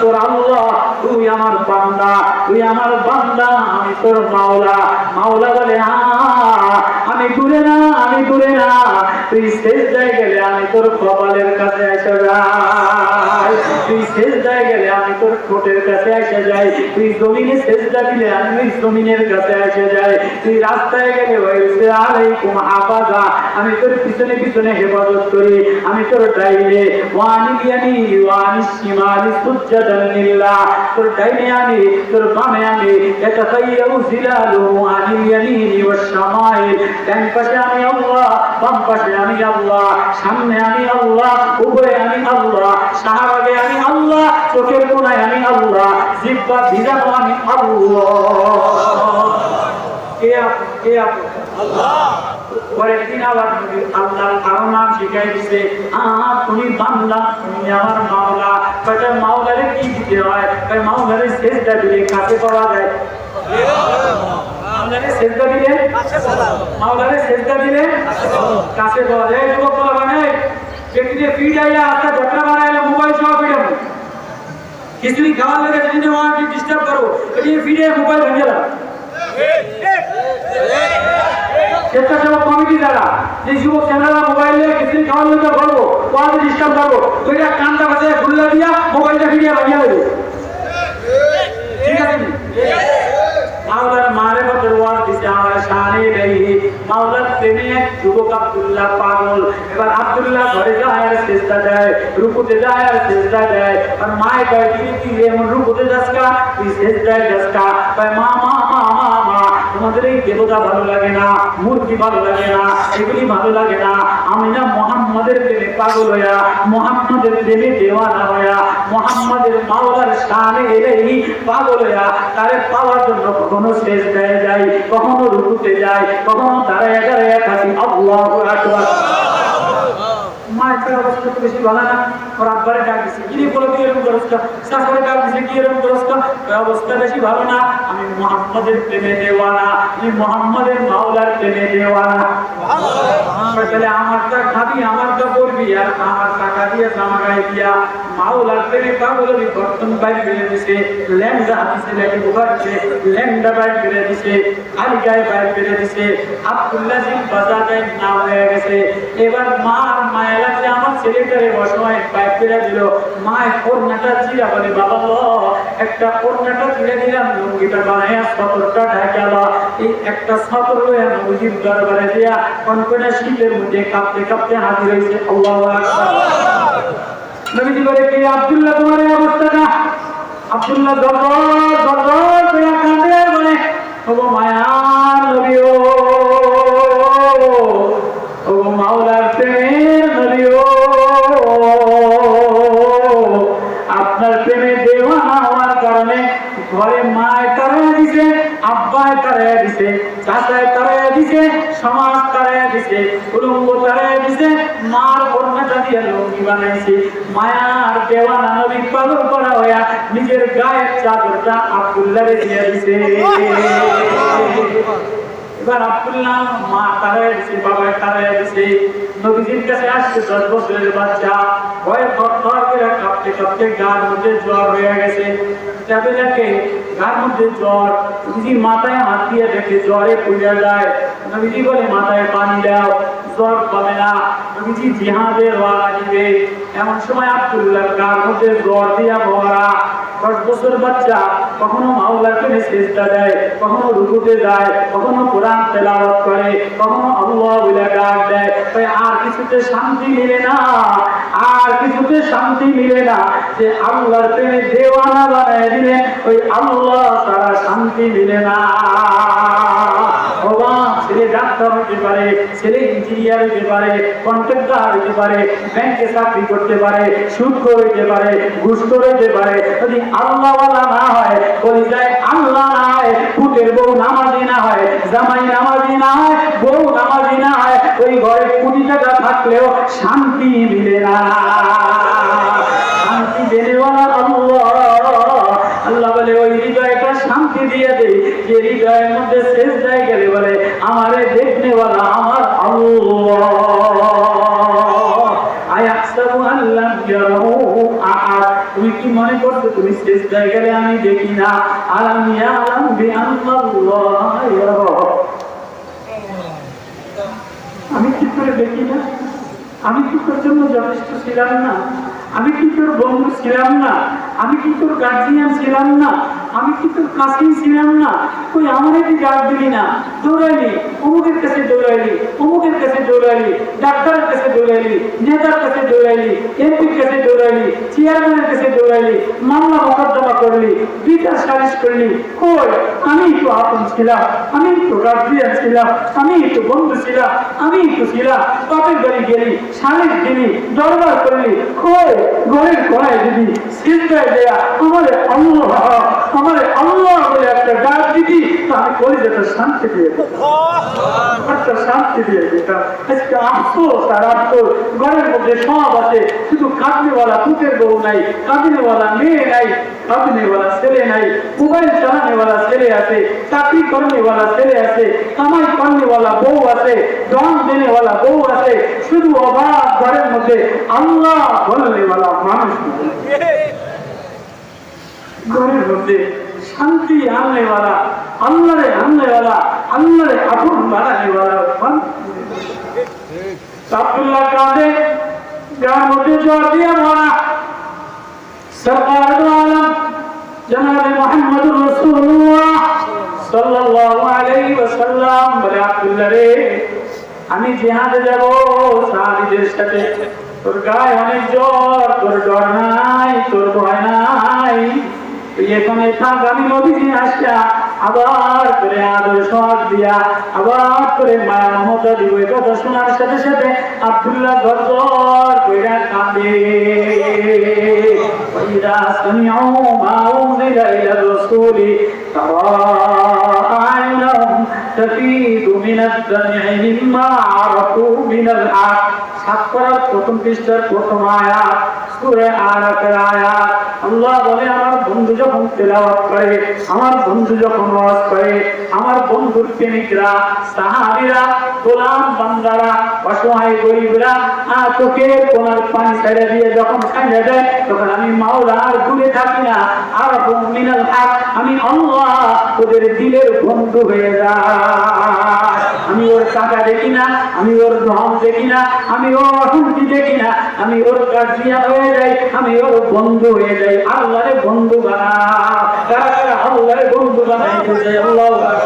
তোর আল্লাহ, তুই আমার বান্দা, তুই আমার বান্দা, আমি তোর মাওলা। মাওলা বলে আমি দূরে না, আমি দূরে না, তুই সিজদায় গেলে আমি তোর কপালের কাছে এসে যাই, তুই সিজদায় গেলে আমি তোর ঠোঁটের কাছে এসে যাই, তুই জমিনে সিজদা দিলে আমি ওই জমিনের কাছে এসে যাই, তুই রাস্তায় গেলে ওয়াইসা আলাইকুম হাফাজা, আমি তোর পিছনে পিছনে হেফাজত করি, আমি তোর ডাইনে ওয়ানি ইয়ামিনি ওয়ানি শিমালি সুজদান লিল্লাহ, তোর ডাইনে আমি, তোর বামে আমি, ইয়াতাখায়্যারু জিলালু আনিল ইয়ামিনি ওয়াশ শামাইল, ডান পাশে আমি আল্লাহ, বাম পাশে আমি আল্লাহ, সামনে আমি আল্লাহ, উপরে আমি আল্লাহ, শাহবাগে আমি আল্লাহ, চোখের কোণায় আমি আল্লাহ, জিহ্বা ভিজানো আমি আল্লাহ। কে আপনি? কে আপনি? আল্লাহ। পরের দিন আবার আল্লাহর আরো নাম শিখাই দিছে, তুমি বান্দা, তুমি আমার মাওলা। কয়টা মাওলারে কি দিতে হয়? মাওলারে সিজদা দিলে কাছে পাওয়া যায়, মাওলারে সিজদা দিলে মাওলারে সিজদা দিলে কাছে পাওয়া যায়। যুবক বলা নেই ব্যক্তিকে ফিট আইয়া আপনার যাত্রা বানাইলে মোবাইল সহ ফিটাবো, কিছুই খাওয়ার লাগে যদি ওয়ানটি ডিস্টার্ব করো, এটি ফিরে মোবাইল ভেঙে দাও। স্বেচ্ছাসেবক কমিটি দ্বারা যে যুবক ছেলেরা মোবাইল নিয়ে কিছুই খাওয়ার লোক করবো, ওয়ানটি ডিস্টার্ব করবো, ওইটা কানটা বাজায় খুললা দিয়া মোবাইলটা ফিরিয়ে ভাঙিয়ে দেবে, ঠিক আছে? মাওলার মারিফতের ওয়াজ দিতে আমার শানে নেই। মাওলার প্রেমে এক যুবক আব্দুল্লাহ পাগল। এবার আব্দুল্লাহ ঘরে যায় আর সিজদা দেয়, রুকুতে যায় আর সিজদা দেয়। আর মায়ে কয় কি এমন রুকুতে যাসকা, তুই সিজদায় যাসকা? কয় মা মা মা মা মা, তোমাদের এই দেবতা ভালো লাগে না, মূর্তি ভালো লাগে না, এগুলি ভালো লাগে না। আমি না মুহাম্মাদের প্রেমে পাগল হইয়া, মুহাম্মাদের প্রেমে দেওয়ানা হইয়া, মুহাম্মাদের মাওলার শানে এলেই পাগল হইয়া তারে পাওয়ার জন্য কখনো সিজদায় যাই, কখনো রুকুতে যাই, কখনো দাঁড়ায় দাঁড়ায় থাকি। আল্লাহু আকবার। মায়ের অবস্থা তো বেশি ভালো না, ওর আব্বারে ডাক দিছে, কি বলে তুই এরকম করছ? শাশুড়ি ডাক দিছে, কি এরকম করছ? অবস্থা বেশি ভালো না, আমি মুহাম্মাদের প্রেমে দেওয়ানা, আমি মুহাম্মাদের মাওলার প্রেমে দেওয়ানা। তাহলে আমারটা খাবি, আমারটা করবি, আর আমার টাকা দিয়ে জামা গায়ে দিয়া মাওলার প্রেমে পাগলের বর্তন বাইর করে দিছে, ল্যাংড়া হাতিছে লেগে উঠাচ্ছে, ল্যাংড়া বাইর করে দিছে, খালি গায়ে বাইর করে দিছে। আব্দুল্লাহ জিন বাজারের নাম হয়ে গেছে। এবার মার মায়া লাগছে, আমার ছেলেটারে অসময় বাইর করে দিল। মায়ের কন্যাটা জিরা বলে, বাবা একটা কন্যাটা ছিঁড়ে দিলাম, লুঙ্গিটা বানাইয়া সতরটা ঢাকাল, এই একটা সতর লইয়া নবীজির দরবারে দিয়া কনকনে শীতের মধ্যে কাঁপতে কাঁপতে হাজির হয়েছে। আল্লাহু আকবার। নবীজি বলে, কি আব্দুল্লাহ তোমার এই অবস্থাটা? আব্দুল্লাহ দরদর করে কাঁদে বলে, ওগো মায়ার নবী, ও মাওলার প্রেমের নবী, আপনার প্রেমে দেওয়ানা হওয়ার কারণে ঘরে মায় তাড়াইয়া দিছে, আব্বায় তাড়াইয়া দিছে, চাচায় তাড়াইয়া দিছে, সমাজ তাড়াইয়া দিছে, কুলঙ্গ তাড়াইয়া দিছে, মার কন্যাটা দিয়ে লঙ্গি বানাইছে। মায়ার দেওয়ানা নবী পাগল করা হইয়া নিজের গায়ের চাদরটা আব্দুল্লাহরে দিয়ে দিছে। এবার আব্দুল্লাহ মা তাড়াইয়া দিছে, বাবায় তাড়াইয়া দিছে। নবীজির কাছে আসছে 10 বছরের বাচ্চা, ভয়ে থরথর করে কাঁপতে কাঁপতে গার মধ্যে জ্বর হয়ে গেছে। যাবে দেখে গার মধ্যে জ্বর, নবীজি মাথায় হাত দিয়ে দেখে জ্বরে পুড়ে যায়। নবীজি বলে, মাথায় পানি দাও, জ্বর কমে না। নবীজি জিহাদে রওনা দিবে, এমন সময় আব্দুল্লাহর গার মধ্যে জ্বর দিয়া ভরা। 10 বছর বাচ্চা কখনো মাওলার প্রেমে সিজদা দেয়, কখনো রুকুতে যায়, কখনো কোরআন তেলাওয়াত করে, কখনো আল্লাহ বলে ডাক দেয়। তাই আর কিছুতে শান্তি মিলে না, আর কিছুতে শান্তি মিলে না। যে আল্লাহর প্রেমে দেওয়ানা বানায় দিলে ওই আল্লাহ তারা শান্তি মিলে না। ছেলে ডাক্তার হতে পারে, ছেলে ইঞ্জিনিয়ার হতে পারে, কন্ট্রাক্টর হতে পারে, ব্যাংকে চাকরি করতে পারে, সুদ করতে পারে, ঘুষ করতে পারে, যদি আল্লাহওয়ালা না হয়, বলি যায় আল্লাহ না হয়, পুতের বউ নামাজি না হয়, জামাই নামাজি না হয়, বউ নামাজি না হয়, ওই ঘরে কোটি টাকা থাকলেও শান্তি মিলে না। শান্তি দেওয়ালা আল্লাহ। আল্লাহ বলে, ওই হৃদয়টা শান্তি দিয়ে দেই যে হৃদয়ের মধ্যে সিজদায় গেলে বলে, আমারে দেখনেওয়ালা আমার আল্লাহ। আয়াহসাবু আল্লাম ইয়ারাহু আহাদ, তুমি কি মনে করছো তুমি সিজদায় গেলে আমি দেখি না? আলাম ইয়ালাম বিআন্নাল্লাহ ইয়ারা, আমি কি করে দেখি না? আমি কি তোর জন্য যথেষ্ট ছিলাম না? আমি কি তোর বন্ধু ছিলাম না? আমি কি তোর গার্জিয়ান ছিলাম না? আমি কি তোর কাছেই ছিলাম না? কই আমারে কি ডাক দিলি না? দৌড়াইলি, অমুকের কাছে দৌড়াইলি, অমুকের কাছে দৌড়াইলি, ডাক্তারের কাছে দৌড়াইলি, নেতার কাছে দৌড়াইলি, এমপির কাছে দৌড়াইলি, চেয়ারম্যানের কাছে দৌড়াইলি, মামলা মোকদ্দমা করলি, বিচার সালিশ করলি। কই আমি তো আপন ছিলাম, আমি তো গার্জিয়ান ছিলাম, আমি তো বন্ধু ছিলাম, আমি তো ছিলাম। বাপের বাড়ি গেলি, সালিশ দিলি, দরবার করলি। কই ঘরের কোনায় দিদি সিজদায় দেয়া আমারে আল্লাহ বলে একটা ডাক দিদি, আমি কলিজাটা শান্তি দিয়ে একটা শান্তি দিয়ে দিতাম। আজকে আফসোস আর আফসোস, ঘরের মধ্যে সব আছে, শুধু কাঁদনেওয়ালা পুতের বউ নাই, কাঁদনেওয়ালা মেয়ে নাই, কাঁদনেওয়ালা ছেলে নাই, মোবাইল চালানেওয়ালা ছেলে আছে, চাকরি করনেওয়ালা ছেলে আছে, কামাই করনেওয়ালা বউ আছে, জন দেনেওয়ালা বউ আছে, শুধু অভাব ঘরের মধ্যে আল্লাহ বলনেওয়ালা মানুষ ঘরের মধ্যে শান্তি আননেওয়ালা, আল্লাহরে আননেওয়ালা, আল্লাহরে আপন বানানেওয়ালা। আব্দুল্লাহ কাঁদে, যার মধ্যে জ্বর দিয়ে ভরা। সরকার দো আলম জনাবে মুহাম্মদুর রাসূলুল্লাহ সাল্লাল্লাহু আলাইহি ওয়াসাল্লাম বলে, আব্দুল্লাহ রে, আমি জিহাদে যাব সাহাবীদের সাথে, তোর গায়ে অনেক জ্বর, তোর জ্বর নাই, তোর ভয় নাই, তুই এখানে থাক, আমি নবীজি আসা আবার করে আদর সহজ দিয়া আবার করে মায়া মমতা দিব। এই কথা শোনার সাথে সাথে আব্দুল্লাহ গরগর কইরা কাঁদে। ওয়াইদা সামিউ মা উনজিলা ইলা রাসূলি তারা আ'ইনুহুম তাফীদু মিনাদ দাম'i মিম্মা আরাফু মিনাল হক। সাতপাড়ার প্রথম পৃষ্ঠার প্রথম আয়াত, সূরা আরাফের আয়াত। আল্লাহ বলে, আমার বন্ধু যখন তেলাওয়াত করে, আমার বন্ধু যখন ওয়াজ করে, আমার বন্ধুর প্রেমিকরা, সাহাবীরা, গোলাম বান্দারা, অসহায় গরিবরা চোখের কোনার পানি ছেড়ে দিয়ে যখন কাঁদে দেয়, তখন আমি মাওলা আর দূরে থাকি না, আর মিনাল হক, আমি আল্লাহ ওদের দিলের বন্ধু হয়ে যায়। আমি ওর টাকা দেখি না, আমি ওর ধন দেখি না, আমি ওর অশান্তি দেখি না, আমি ওর গার্জিয়ান হয়ে যাই, আমি ওর বন্ধু হয়ে যাই। আল্লাহরে বন্ধু বানা, কারা কারা আল্লাহরে বন্ধু বানাইতে চাই? আল্লাহু আকবার।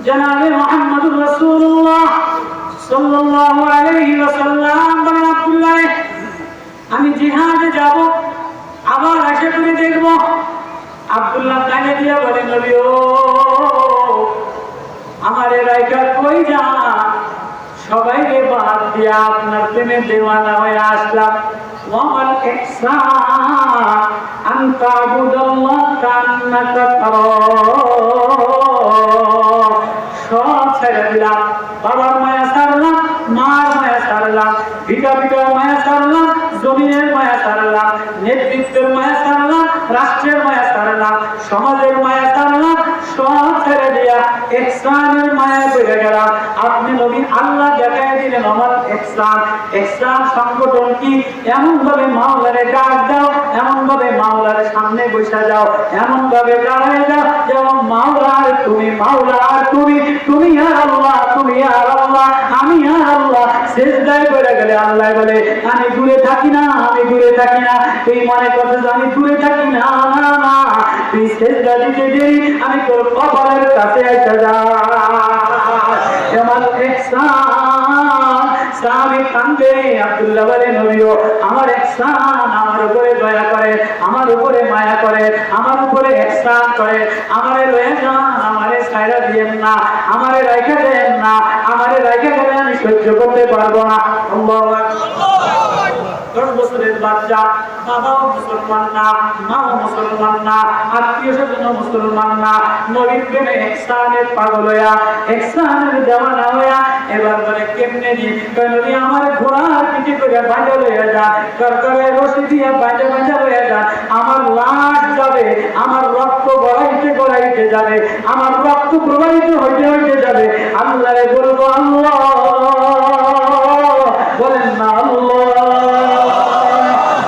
জনাবে মুহাম্মদুর রাসূলুল্লাহ সাল্লাল্লাহু আলাইহি ওয়াসাল্লাম বলেন, আব্দুল্লাহ, আমি জিহাদে যাব, আবার আশা করে দেখব। আব্দুল্লাহ কানে দিয়া বলে, নবী ও, আমার রাইকা কই যা? সবাইকে বাদ দিয়া আপনার প্রেমে দেওয়ানা হয়ে আসলাম। ওয়াল ইহসান আন তা'বুদাল্লাহ কান্নাকা তারাহু। সব ছেড়ে দিলাম, বাবার মায়া ছাড়লাম, মার মায়া ছাড়লাম, পিতা পিতার মায়া ছাড়লাম, জমিনের মায়া ছাড়লাম, নেতৃত্বের মায়া ছাড়লাম, রাষ্ট্রের মায়া ছাড়লাম, সমাজের মায়া ছাড়লাম, সব ছেড়ে দিয়া ইহসানের মায়া পেয়ে গেলাম। আপনি নবী আল্লাহ দেখায় দিলেন আমার ইহসান। ইহসান সংগঠন কি? এমন ভাবে মাওলারে ডাক দাও, এমন ভাবে মাওলার সামনে বসে যাও, এমন ভাবে দাঁড়ায় যাও যেমন মাওলা আর তুমি, মাওলা আর তুমি, তুমি আর আল্লাহ, তুমি আর আল্লাহ, আমি আর আল্লাহ। সিজদায় পড়ে গেলে আল্লাহ বলে, আমি দূরে থাকি না, আমি দূরে থাকি না। তুই মনে করছিস আমি দূরে থাকি না, না না, তুই সিজদা দিতে দেরি, আমি তোর কপালের কাছে আইসা যাই। আমার ইহসান। সাহাবী কান্দে, আব্দুল্লাহ বলে, নবীও আমার ইহসান, আমার উপরে দয়া করে, আমার উপরে মায়া করে, আমার উপরে ইহসান করে, আমারে লয়ে যান, আমারে ছাইরা দিয়েন না, আমারে রাইখা দেন না, আমারে রাইখা গেলে আমি সহ্য করতে পারবো না। আল্লাহু আকবার। 10 বছরের বাচ্চা, বাবাও মুসলমান না, মাও মুসলমান না, আত্মীয় স্বজন মুসলমান না, নবীর প্রেমে ইহসানের পাগল হইয়া, ইহসানের দেওয়ানা হইয়া এবার বলে কেমনে নি কইলি আমার ঘোড়ার পিঠে করে বাঁধা লইয়া যা, সরকারে রশি দিয়া বাঁধা লইয়া যা, আমার লাশ যাবে, আমার রক্ত গড়াইতে যাবে, আমার রক্ত প্রবাহিত হইতে যাবে। আল্লাহরে বলবো আল্লাহ, বলেন না আল্লাহ,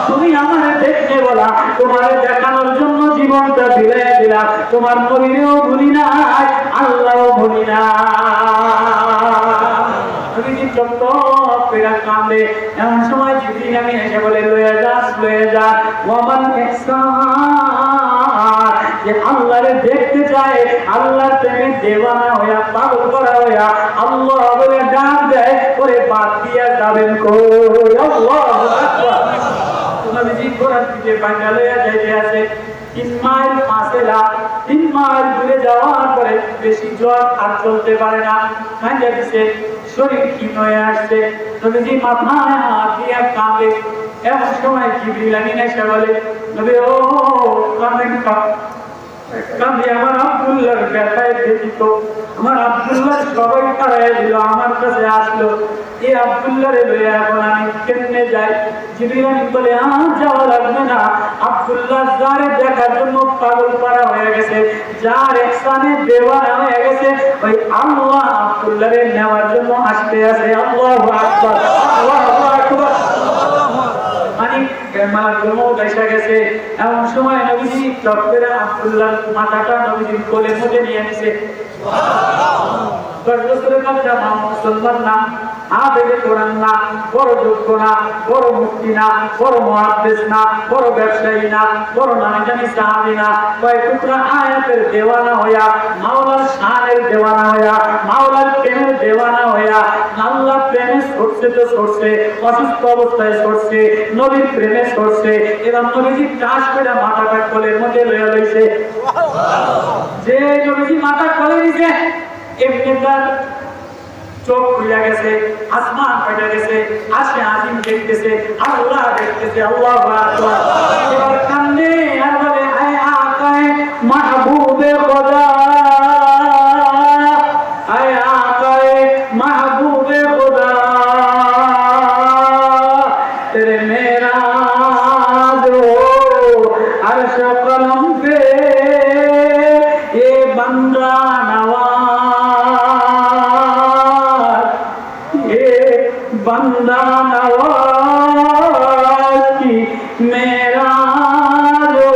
তুমি আমারে দেখতে বলা, তোমারে দেখানোর জন্য জীবনটা বিলাইয়া দিলাম, তোমার নবীরেও ভুলি না, আল্লাহও ভুলি না। এমন সময় জিবরিল আমি এসে বলে লয়ে যা ওয়ামান ইহসান, যে আল্লাহরে দেখতে চায়, আল্লাহর প্রেমে দেওয়ানা হইয়া পাগল করা হইয়া আল্লাহ বলে ডাক দেয়, করে বাদ দিয়া যাবেন কই? আল্লাহু আকবার। নবীজি ঘোড়ার পিঠে বাঁধা লইয়া যাইতে আছে, 3 মাইল ফাসলা, 3 মাইল দূরে যাওয়ার পরে বেশি জ্বর আর চলতে পারে না, কাঁদে দিছে, শরীর ক্ষীণ হয়ে আসছে। নবীজি মাথায় হাত দিয়া কাঁদে। এমন সময় জিবরিল আমিন এসে বলে, নবী ও কাঁদেন কাঁদে, আমার আব্দুল্লাহর ব্যথায় ব্যথিত, আমার আব্দুল্লাহর সবাই তাড়াইয়া দিল, আমার কাছে আসলো, এই আব্দুল্লাহরে লইয়া এখন আমি কেমনে যাই? জিবরিল আমিন বলে যাওয়া লাগবে না, আব্দুল্লাহ যারে দেখার জন্য পাগল করা হয়ে গেছে, যার ইহসানে দেওয়ানা হয়ে গেছে, ওই আল্লাহ আব্দুল্লাহরে নেওয়ার জন্য আসতে আছে। আল্লাহু আকবার, আল্লাহু আকবার। গেছে এমন সময় নবীজি চক্করে আব্দুল্লাহর মাথাটা নবীজির কোলের মধ্যে নিয়ে নিছে। 10 বছরের বাচ্চা, মুসলমান না, আবেগে কোরআন না, বড় যোগ্য না, বড় মুফতি না, বড় মুহাদ্দিস না, বড় ব্যবসায়ী না, বড় নামি জানি সাহাবী না, কয়েক টুকরা আয়াতের দেওয়ানা হইয়া, মাওলার শানের দেওয়ানা হইয়া, মাওলার প্রেমের দেওয়ানা হইয়া, আল্লাহর প্রেমে ছড়ছে তো ছড়ছে, অসুস্থ অবস্থায় ছড়ছে, নবীর প্রেমে ছড়ছে। এবার নবীজি চাষ করে মাথাটা কোলের মধ্যে লইয়া লইছে। যে নবীজি মাথা কোলে নিছে, এমনি তার চোখ খুলে গেছে, আসমান ফেটে গেছে, আসে আজিম দেখতেছে, আল্লাহ দেখতেছে। আল্লাহু আকবার। এবার কান্দে আর বলে, আয় আকায়ে মাহবুবে খোদা, আয় আকায়ে মাহবুবে খোদা, তেরে মেরাজ হো अर्श कलम पे ये बंदा नवाज, ये बंदा नवाज की मेरा जो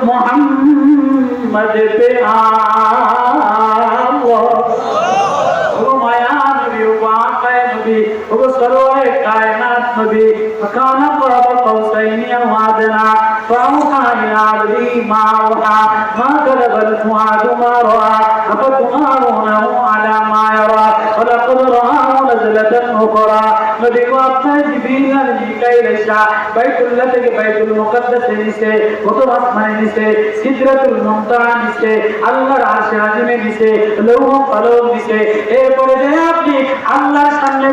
मोहम्मद पे सरोए कायनात नबी फकाना क़ाब क़ौसैन अव अदना फ़अौहा इला अब्दी मा औहा मा कज़बल फ़ुआदु मा रआ अफ़तुमारूनहु अला मा यरा वलक़द रआहु नज़लतन उख़रा। नबी को अपना जिब्रील और मीकाईल एशा বাইতুল্লাহ থেকে বাইতুল মুকাদ্দাসে নিছে, প্রথম আসমানে নিছে, সিদরাতুল মুনতাহা নিছে, আল্লাহর আরশে আজিমে নিছে, লৌহ কলম নিছে। এরপরে যে আপনি আল্লাহর সামনে